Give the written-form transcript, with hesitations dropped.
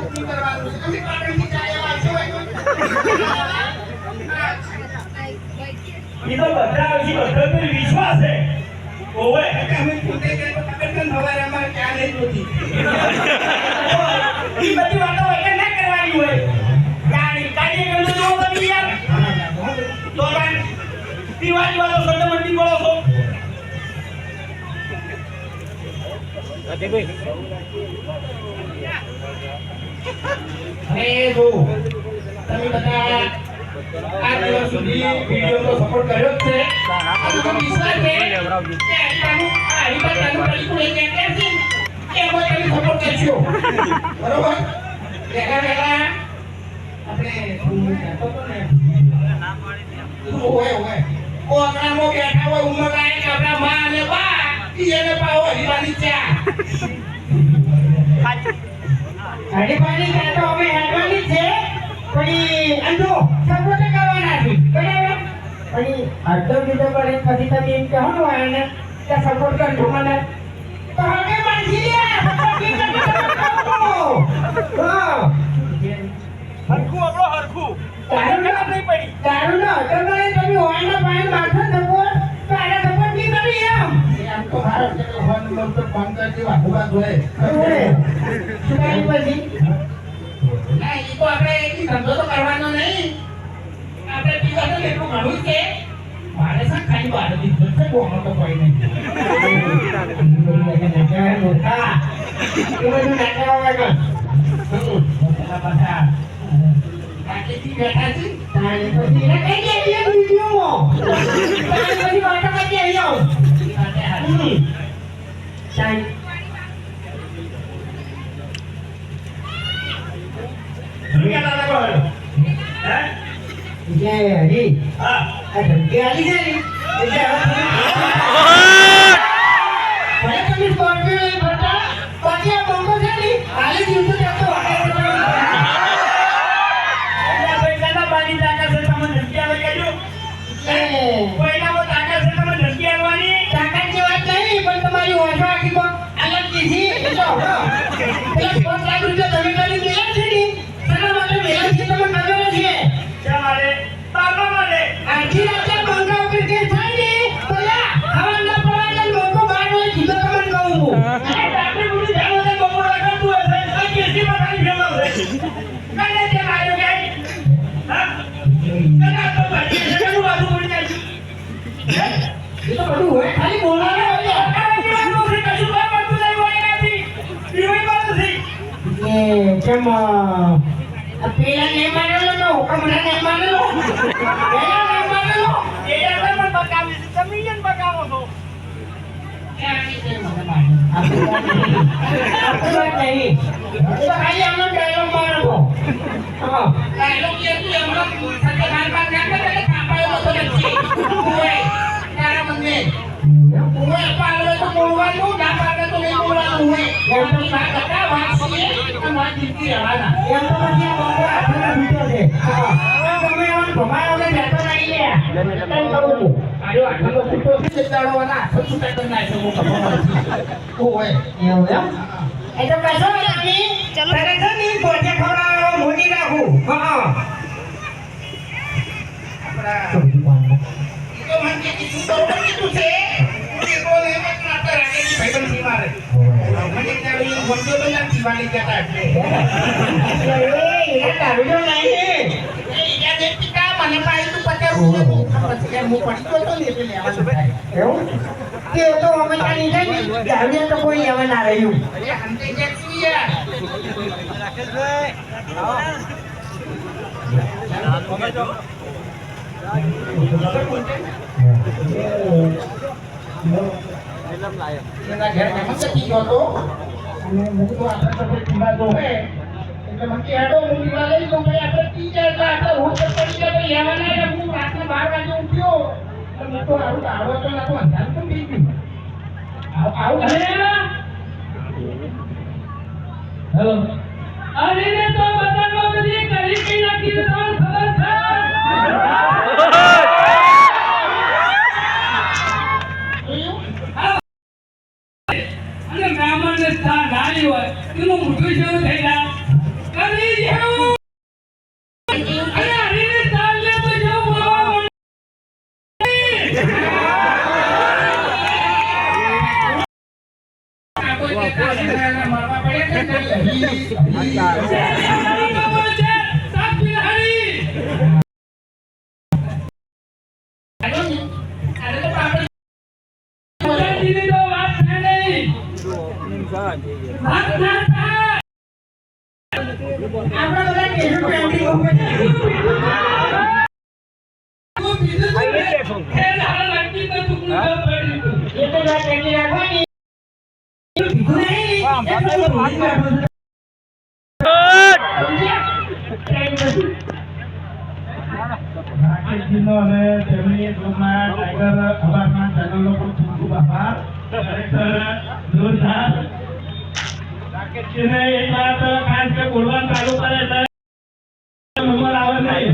નક્કી કરવાનું છે અમે પાટણથી ચાલે આવશે હોય તો ઈ તો બધા આવશે બધા પર વિશ્વાસ છે ઓવે અમે ખુદે કે તો પકડન હવારે અમારે ક્યાં નહીં જોતી ઈ બધી વાતો એટલે ના કરવાની હોય જાણી કાઢી ગયો તો બની યાર તો પણ દિવાળી વાળો શબ્દ મંડી બોલો છો અરે જો તમે બધા આ દિવસ સુધી વિડિયો તો સપોર્ટ કર્યો જ છે આ તો વિશ્વાસ છે કે આનું આ હરિભાઈનું પડીકું લઈ ગયા કે છે કે અમે તમે સપોર્ટ કરશો બરોબર વેલા આપણે કહેતો તો ને ઓય ઓગણામાં બેઠા હોય ઉંમર લાયક આપણા માં અને બા એને પાવો હરિભાઈની ચા હરિભાઈની ચા તો અમે હેડવાની છે પણ અંજો સપોર્ટ કરવાના છે બરાબર પણ અડધો બીજો પડે પછી તમે એમ કહો ને એને કે સપોર્ટ કરજો મને તો હવે માનસી લે સપોર્ટ કરજો હા હરખું આપણો હરખું તારું નહીં પડી તારું ના તમારે તમે હોયના પાણી માથે સપોર્ટ તો આને સપોર્ટ નહીં કરી એમ તો હારો છે તો ફોન નંબર તો ફોન કરજો વાઘુબા જોડે શું કાઈ પછી ના ઈ તો આપણે એક ધંધો તો કરવાનો નહીં આપણે પીવાનું એટલું ઘણું છે મારે સા ખાઈ બહાર દીધો છે બોનો તો કોઈ નહીં મોટા એ બધું નાખવા વાગા બધા કાકેથી બેઠા છે તારે પછી ના કઈ દે એ વિડિયો તારે પછી વાટા કાઢી આવ્યો તારે રૂપિયા દાદા કોણ હે જય હરી હા આ ધમકી આલી છે ને એટલે ભલે તમે સ્કોર્પિયો લઈ ફરતા પછી આ બંકો છે ને આલી દિવસો જતો વાગે પૈસાના પાણી તાકા છે તમે ધમકી આવે કેજો પૈસામાં તાકા છે તમે ધમકી આવવાની તાકાત ની વાત નહીં પણ તમારી ઓછો આખી તો અલગ દીધી એટલે પેલા 5 લાખ રૂપિયા તમે કરી મેળા છે ને તેના માટે મેળા છે તમે નગર છે તમારે બાબા માટે આખી રાતે બંકા ઉપર કે થાય ને પેલા હવા ના પડાય લોકો બહાર હોય કીધો તમને કહું હું અરે રાત્રે બુડી જાણો તો બપોર લગાડતું હશે આ કેસી માં ખાલી ફેમસ છે કાલે તે આવ્યો કે હા કના તો ભાઈ જગનું બાજુ પડી જાય એ તો બધું હોય ખાલી બોલાવે હોય કશું કામ કરતું નહીં હોય એનાથી પીવાય પણ નથી એ કેમ પેલા ને મારેલો તો હુકમના ને મારેલો પેલા ને મારેલો એ યાર પણ બકાવી છે જમીન બકાવો છો આપણી વાત નહીં તો ખાલી આનો ડાયલોગ મારવો હા ડાયલોગ એ તું એમનો સકે માર પાસ ના કરે એટલે કાપાયો તો નથી ઓય તારા મને ઓય પાલો તો બોલવાનું ના પાડે તો નહીં બોલવાનું હોય એમની વાત હતા વાત છે અને વાત જીતી રહેવાના એમ તો પછી આ બંકો હાથમાં બીજો છે હા તમે આમ ભમાયો ને બેઠો નહીં લે તને કહું છું આયો આટલો ફૂટો છે દાડોવાના હાથ છૂટા કરી નાખે હું ખબર ઓય એવું એમ એ તો કશો નહીં ચલો તને છે ને પોતે ખવડાવો મોટી રાખું હા આપડા તો મને કે તું તો કીધું છે કે બોલે એમ નાટક રાખેલી ભાઈબંધ થી મારે મને ત્યાં એ વંડો તો ના દીવાલી જતા એટલે એ તારું તો નહીં એ યા જે પિતા મને પાઈ તું 50 રૂપિયા પછી હું પડી ગયો તો ને એટલે લેવાનું થાય એવું કે તો અમે કાની જાય ને ગાડીએ તો કોઈ લેવા ના રહ્યું અરે હંતે જે યાર એના ઘર માં જતી ગયો તો અને હું તો આપણે તો પીવા દો હે એટલે મને હેડો હું પીવા લઈ તો ભાઈ આપણે પી જાય તો આપણે હું તો પડી ગયો તો લેવાના ને હું રાતના 12 વાગે ઉઠ્યો તો હું તો આવું આવો તો ના તો અંધાર તો પી ગયું આવું હેલો અરે રે તો બતાવો બધી કરી કઈ નાખી તો તમને ખબર છે અને બ્રાહ્મણને સ્થાન નારી હોય એનું મોટું જેવું થઈ જાય કરી જેવું અરે હરીને ચાલ લે તો જો બોલવા આ કોઈ કહેતા હશે, મારવા પડે કે નહીં? સાત પીર હરી આનો નહીં. આને તો આપણે દીદી તો વાત છે નહીં વાત ના થાય આપણે બધા કેવું પેન્ટિંગ ઉપર તું બીજું ખેલ હાલ લાગતી તો તું પડી એ તો વાત પેન્ટિંગ રાખવાની બીજું નહીં એ તો રોજ રાખવાનું. રાકેશજીનો અને તેમની ગ્રુપમાં ટાઈગર અવાજના ચેનલનો પણ ખૂબ ખૂબ આભાર. ખરેખર જોરદાર. રાકેશજીને એક વાત ખાસ કે બોલવાનું ચાલુ કરે એટલે નંબર આવે નહીં.